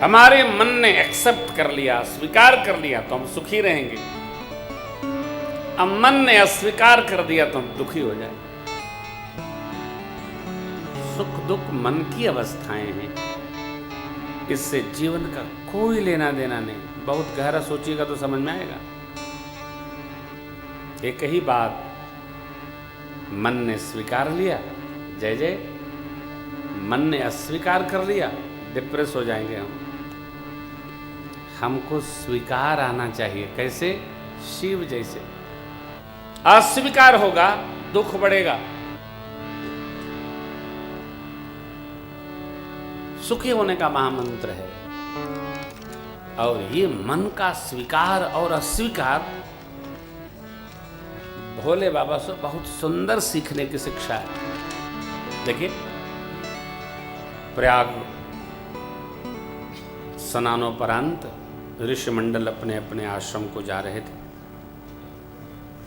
हमारे मन ने एक्सेप्ट कर लिया, स्वीकार कर लिया तो हम सुखी रहेंगे। अब मन ने अस्वीकार कर दिया तो हम दुखी हो जाए। सुख दुख मन की अवस्थाएं हैं, इससे जीवन का कोई लेना देना नहीं। बहुत गहरा सोचिएगा तो समझ में आएगा। एक ही बात मन ने स्वीकार लिया, जय जय। मन ने अस्वीकार कर लिया, डिप्रेस हो जाएंगे हम। हमको स्वीकार आना चाहिए। कैसे? शिव जैसे। अस्वीकार होगा, दुख बढ़ेगा। सुखी होने का महामंत्र है। और ये मन का स्वीकार और अस्वीकार भोले बाबा से बहुत सुंदर सीखने की शिक्षा है। देखिए, प्रयाग स्नानोपरांत ऋषिमंडल अपने अपने आश्रम को जा रहे थे।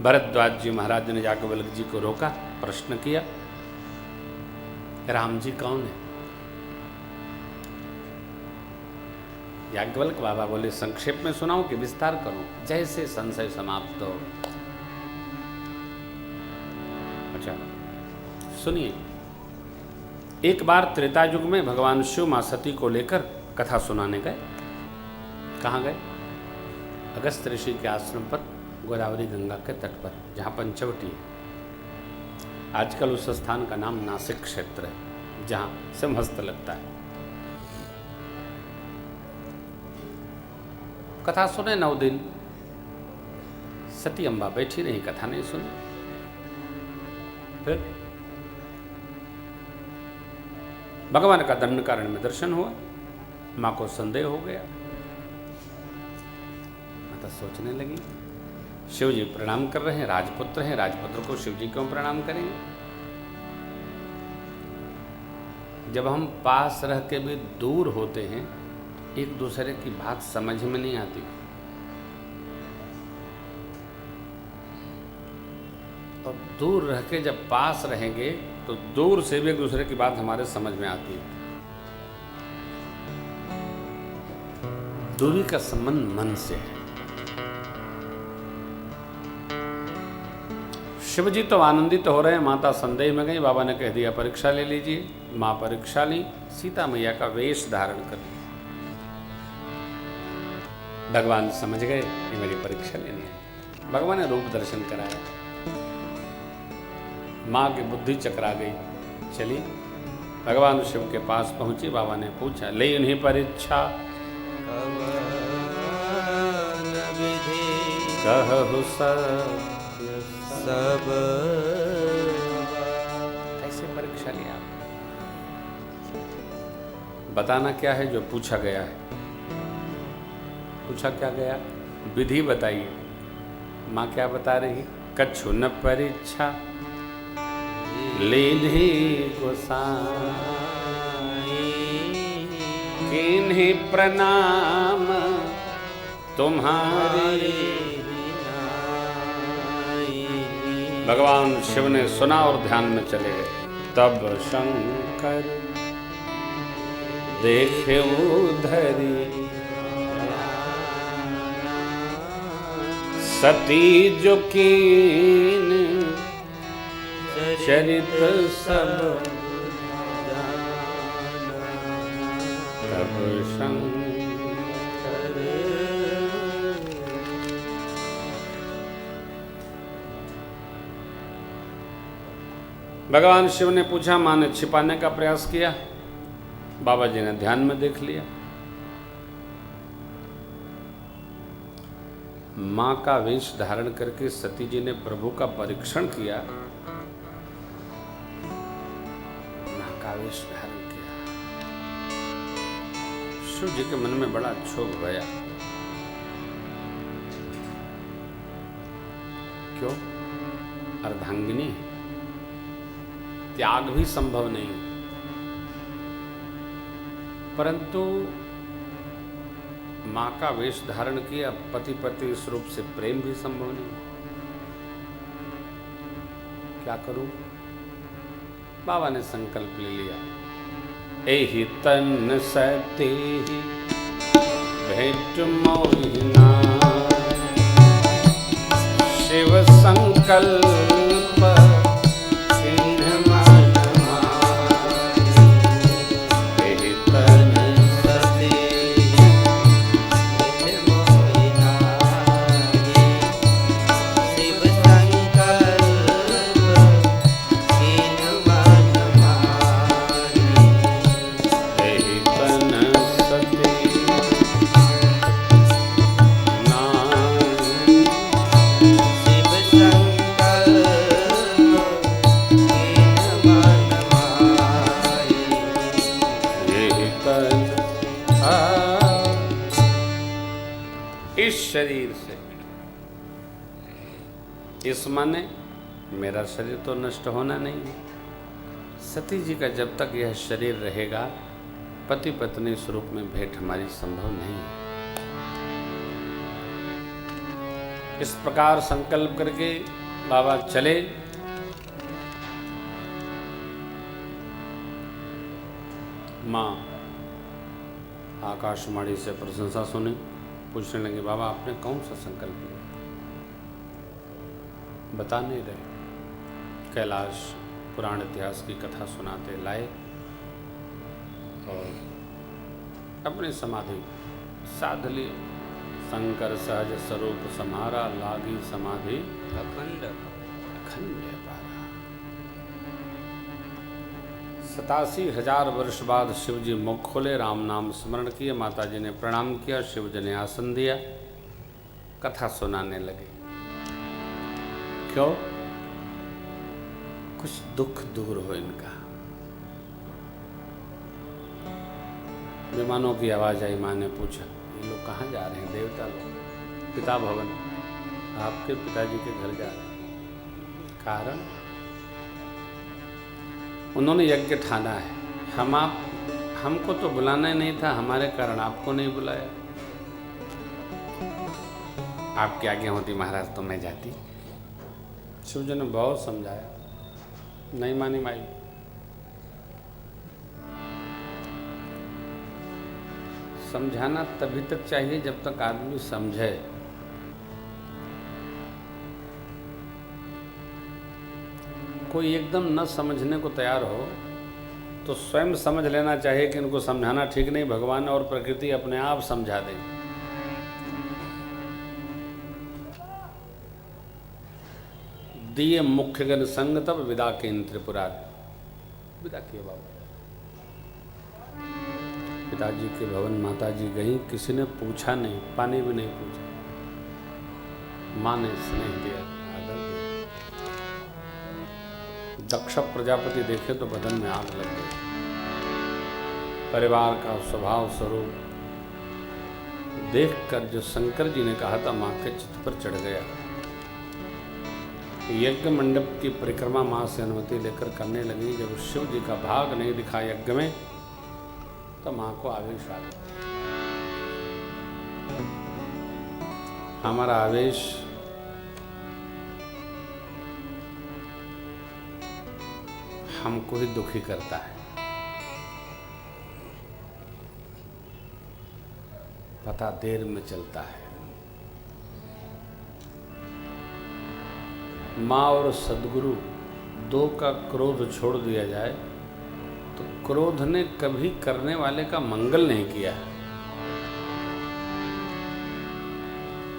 भरद्वाज जी महाराज ने याज्ञवल्क्य जी को रोका, प्रश्न किया, राम जी कौन है? याज्ञवल्क्य बाबा बोले, संक्षेप में सुनाऊं कि विस्तार करूं? जैसे संशय समाप्त हो। अच्छा सुनिए। एक बार त्रेता युग में भगवान शिव मां सती को लेकर कथा सुनाने गए। कहाँ गए? अगस्त ऋषि के आश्रम पर, गोदावरी गंगा के तट पर, जहाँ पंचवटी है। आजकल उस स्थान का नाम नासिक क्षेत्र है, जहाँ सिंहस्थ लगता है। कथा सुने 9 दिन। सती अम्बा बैठी रही, कथा नहीं सुनी। फिर भगवान का दंडकारण्य में दर्शन हुआ। मां को संदेह हो गया। माता सोचने लगी, शिव जी प्रणाम कर रहे हैं, राजपुत्र हैं, राजपुत्र को शिव जी क्यों प्रणाम करेंगे? जब हम पास रह के भी दूर होते हैं, एक दूसरे की बात समझ में नहीं आती। और दूर रह के जब पास रहेंगे तो दूर से भी एक दूसरे की बात हमारे समझ में आती है। दूरी का संबंध मन से है। शिव जी तो आनंदित हो रहे हैं, माता संदेह में गई। बाबा ने कह दिया, परीक्षा ले लीजिए। मां परीक्षा ली, सीता मैया का वेश धारण कर लिया। भगवान समझ गए कि मेरी परीक्षा लेनी है। भगवान ने रूप दर्शन कराया। मां की बुद्धि चकरा गई, चली भगवान शिव के पास पहुंची। बाबा ने पूछा, ले उन्हीं परीक्षा कहु सब कैसे परीक्षा लिया? बताना क्या है जो पूछा गया है? पूछा क्या गया? विधि बताइए। मां क्या बता रही? कछु न परीक्षा लीन्ही गोसाई, किन्हीं प्रणाम तुम्हारे। भगवान शिव ने सुना और ध्यान में चले गए। तब शंकर देखे उधरी, सती जो कीन चरित सब, तब शंकर। भगवान शिव ने पूछा, मां ने छिपाने का प्रयास किया। बाबा जी ने ध्यान में देख लिया। मां का वेश धारण करके सती जी ने प्रभु का परीक्षण किया। मां का वेश धारण किया। शिव जी के मन में बड़ा क्षोभ गया। क्यों? अर्धांगिनी, त्याग भी संभव नहीं, परंतु मां का वेश धारण किया, पति पति इस रूप से प्रेम भी संभव नहीं। क्या करूं? बाबा ने संकल्प ले लिया, एहि तन सते भेंट मोहिना शिव संकल्प सिंह मन माहि तन सती भेंट मोहिना शिव संकल्प सिंह मन माहि तन सती शिव संकल्प सिंह मन माहि इस शरीर से, इस माने मेरा शरीर तो नष्ट होना नहीं है। सती जी का जब तक यह शरीर रहेगा पति पत्नी स्वरूप में भेंट हमारी संभव नहीं है। इस प्रकार संकल्प करके बाबा चले। माँ आकाशवाणी से प्रशंसा सुनी, पूछने लगे बाबा आपने कौन सा संकल्प लिया? बता नहीं रहे। कैलाश पुराण इतिहास की कथा सुनाते लाए और अपनी समाधि साध ली। शंकर सहज स्वरूप समारा लागी समाधि अखंड अखंड पारा। 87,000 वर्ष बाद शिव जी मुख खोले, राम नाम स्मरण किए, माता जी ने प्रणाम किया, शिव जी ने आसन दिया, कथा सुनाने लगे। क्यों? कुछ दुख दूर हो इनका। विमानों की आवाज आई। माँ ने पूछा ये लोग कहाँ जा रहे हैं? देवता लोग, पिता भवन, आपके पिताजी के घर जा रहे हैं। कारण उन्होंने यज्ञ ठाना है। हमको तो बुलाना ही नहीं था, हमारे कारण आपको नहीं बुलाया। आपकी आज्ञा होती महाराज तो मैं जाती। शिव जी ने बहुत समझाया, नहीं मानी माई। समझाना तभी तक चाहिए जब तक आदमी समझे। कोई एकदम न समझने को तैयार हो तो स्वयं समझ लेना चाहिए कि इनको समझाना ठीक नहीं, भगवान और प्रकृति अपने आप समझा दें। दिए मुख्यगण संग तब विदा के त्रिपुरारी। विदा किए बाबू। पिताजी के भवन माता जी गई, किसी ने पूछा नहीं, पानी भी नहीं पूछा। माँ ने स्नेह दिया, आदर दिया। दक्ष प्रजापति देखे तो बदन में आग लग गई। परिवार का स्वभाव स्वरूप देखकर जो शंकर जी ने कहा था माँ के चित्त पर चढ़ गया। यज्ञ मंडप की परिक्रमा माँ से अनुमति लेकर करने लगी। जब शिव जी का भाग नहीं दिखा यज्ञ में तो माँ को आवेश आ गया। हमारा आवेश हमको ही दुखी करता है। पता देर में चलता है। माँ और सद्गुरु दो का क्रोध छोड़ दिया जाए तो क्रोध ने कभी करने वाले का मंगल नहीं किया।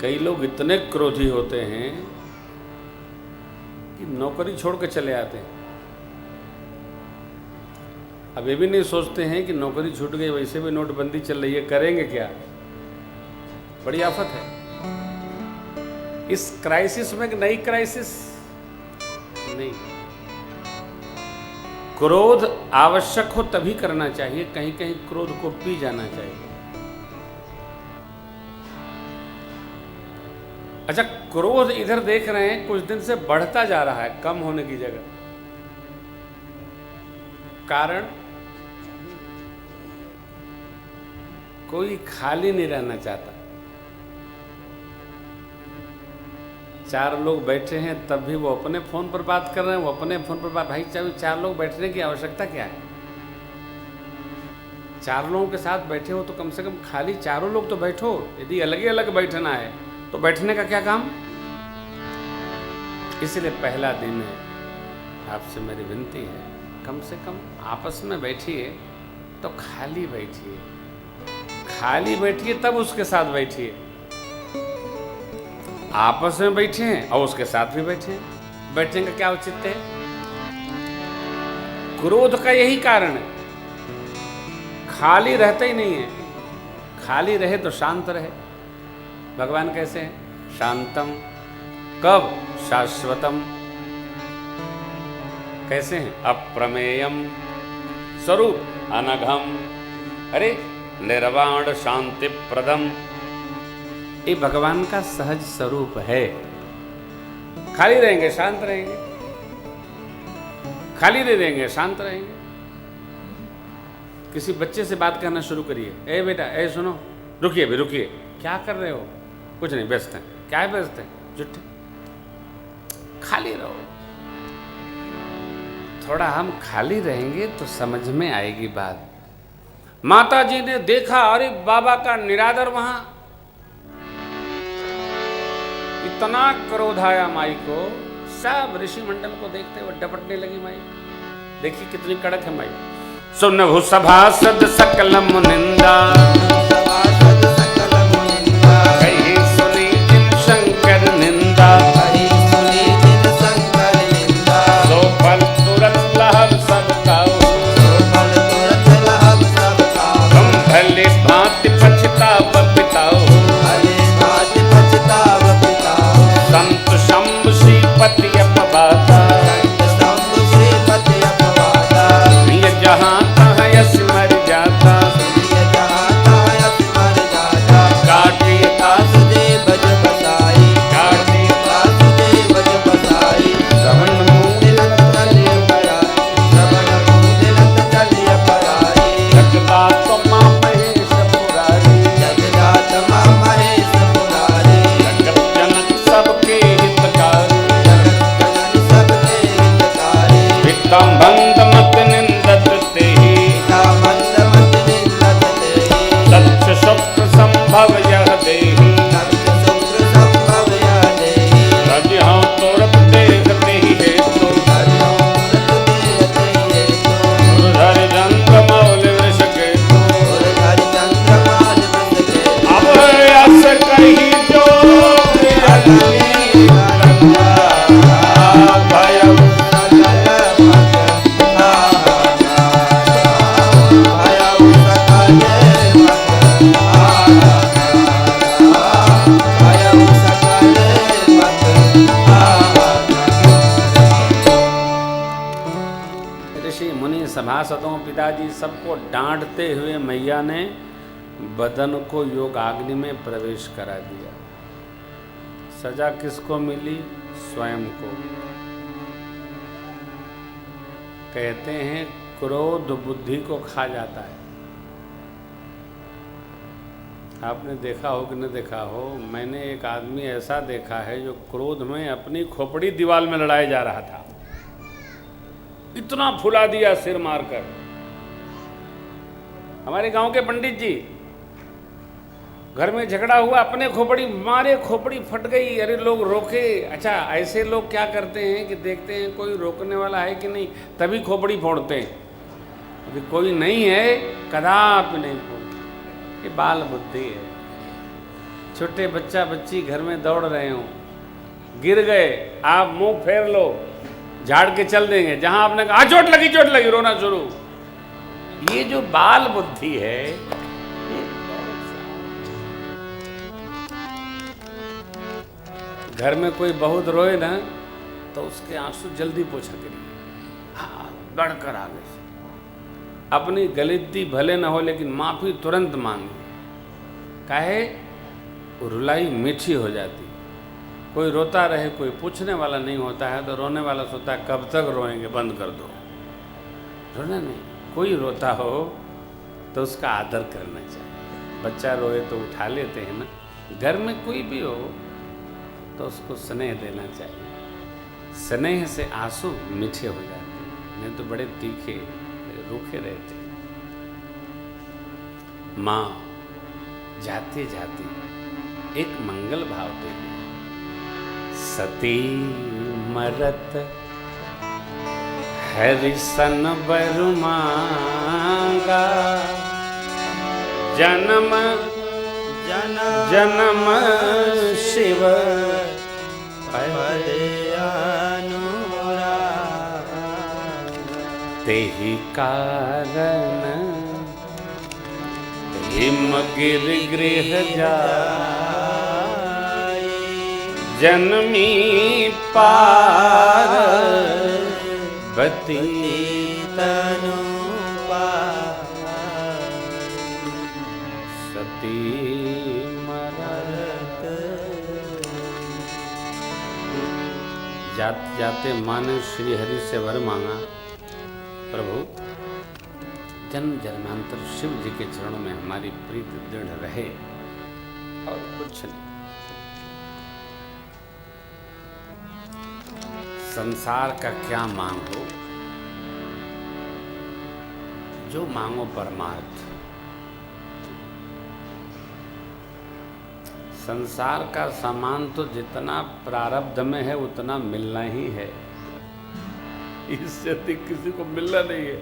कई लोग इतने क्रोधी होते हैं कि नौकरी छोड़ के चले आते हैं। अब ये भी नहीं सोचते हैं कि नौकरी छूट गई, वैसे भी नोटबंदी चल रही है, करेंगे क्या? बड़ी आफत है। इस क्राइसिस में एक नई क्राइसिस नहीं। क्रोध आवश्यक हो तभी करना चाहिए, कहीं कहीं क्रोध को पी जाना चाहिए। अच्छा, क्रोध इधर देख रहे हैं कुछ दिन से बढ़ता जा रहा है, कम होने की जगह। कारण कोई खाली नहीं रहना चाहता। 4 लोग बैठे हैं तब भी वो अपने फोन पर बात कर रहे हैं, वो अपने फोन पर बात। भाई चाहे 4 लोग बैठने की आवश्यकता क्या है? चार लोगों के साथ बैठे हो तो कम से कम खाली चारों लोग तो बैठो। यदि अलग अलग बैठना है तो बैठने का क्या काम। इसलिए पहला दिन है, आपसे मेरी विनती है कम से कम आपस में बैठिए तो खाली बैठिए, खाली बैठिए तब उसके साथ बैठिए। आपस में बैठे हैं और उसके साथ भी बैठे हैं, बैठने का क्या औचित्य है। क्रोध का यही कारण है, खाली रहते ही नहीं है। खाली रहे तो शांत रहे। भगवान कैसे हैं, शांतम कब, शाश्वतम। कैसे हैं, अप्रमेयम स्वरूप अनघम, अरे निर्वाण शांति प्रदम। ये भगवान का सहज स्वरूप है। खाली रहेंगे शांत रहेंगे, खाली नहीं रहेंगे शांत रहेंगे। किसी बच्चे से बात करना शुरू करिए, ए बेटा ए सुनो, रुकिए भी रुकिए, क्या कर रहे हो, कुछ नहीं व्यस्त है, क्या है व्यस्त है, जुट्टे, खाली रहो। थोड़ा हम खाली रहेंगे तो समझ में आएगी बात। माता जी ने देखा, अरे बाबा का निरादर वहां, इतना क्रोध आया माई को। सब ऋषि मंडल को देखते हुए डपटने लगी माई। देखिए कितनी कड़क है माई। सुनहु सभासद सकल मुनिंदा, कही सुनी जिन शंकर निंदा, सो फल तुरंत लहब सब काऊ, तुम भले भांति पछताव बिताओ। संत शंभु श्रीपति अपवादा, ये जहाँ तहाँ यस मर जाता, काटी तास काटी श्रवण जगदात माँ महेश पुरारी, जगत जनक सबके हितकारी, हितम बंद मत निंदत तेहि, तच्छ शुक्र संभव यह देहि, रजहं तुरत देखते ही हेतु, धरि जंग मौल वृष केतु। अब यस कही जो भयम ऋषि मुनि सभासदों पिताजी सबको डांटते हुए मैया ने बदन को योगाग्नि में प्रवेश करा दिया। सजा किसको मिली, स्वयं को। कहते हैं क्रोध बुद्धि को खा जाता है। आपने देखा हो कि न देखा हो, मैंने एक आदमी ऐसा देखा है जो क्रोध में अपनी खोपड़ी दीवार में लड़ाए जा रहा था, इतना फुला दिया सिर मारकर। हमारे गांव के पंडित जी, घर में झगड़ा हुआ, अपने खोपड़ी मारे, खोपड़ी फट गई। अरे लोग रोके। अच्छा, ऐसे लोग क्या करते हैं कि देखते हैं कोई रोकने वाला है कि नहीं, तभी खोपड़ी फोड़ते हैं। अभी कोई नहीं है, कदापि नहीं फोड़ते। ये बाल बुद्धि है। छोटे बच्चा बच्ची घर में दौड़ रहे हो, गिर गए, आप मुंह फेर लो, झाड़ के चल देंगे। जहां आपने कहा चोट लगी, रोना शुरू। ये जो बाल बुद्धि है, घर में कोई बहुत रोए ना तो उसके आंसू जल्दी पोछा करिए, बढ़कर आगे से। अपनी गलती भले ना हो लेकिन माफी तुरंत मांगे। काहे, रुलाई मीठी हो जाती। कोई रोता रहे, कोई पूछने वाला नहीं होता है तो रोने वाला सोचता है कब तक रोएंगे, बंद कर दो। रोना नहीं। कोई रोता हो तो उसका आदर करना चाहिए। बच्चा रोए तो उठा लेते हैं ना। घर में कोई भी हो तो उसको स्नेह देना चाहिए। स्नेह से आंसू मीठे हो जाते हैं, नहीं तो बड़े तीखे रूखे रहते हैं। माँ जाते जाते एक मंगल भाव दे दी। सती मरत हरिसन बर मांगा, जन्म जन्म शिव पद तेहि कारण हिमगिर गृह जाय, जन्मी पार्वती तनु सती मरत। जाते जाते माँ ने श्री हरि से वर मांगा, प्रभु जन्म जन्मांतर शिव जी के चरणों में हमारी प्रीति दृढ़ रहे और कुछ नहीं। संसार का क्या मांगो, जो मांगो परमार्थ। संसार का सामान तो जितना प्रारब्ध में है उतना मिलना ही है, इससे अधिक किसी को मिलना नहीं है।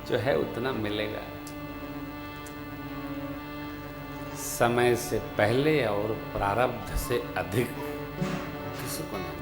जो है उतना मिलेगा, समय से पहले और प्रारब्ध से अधिक किसी को नहीं।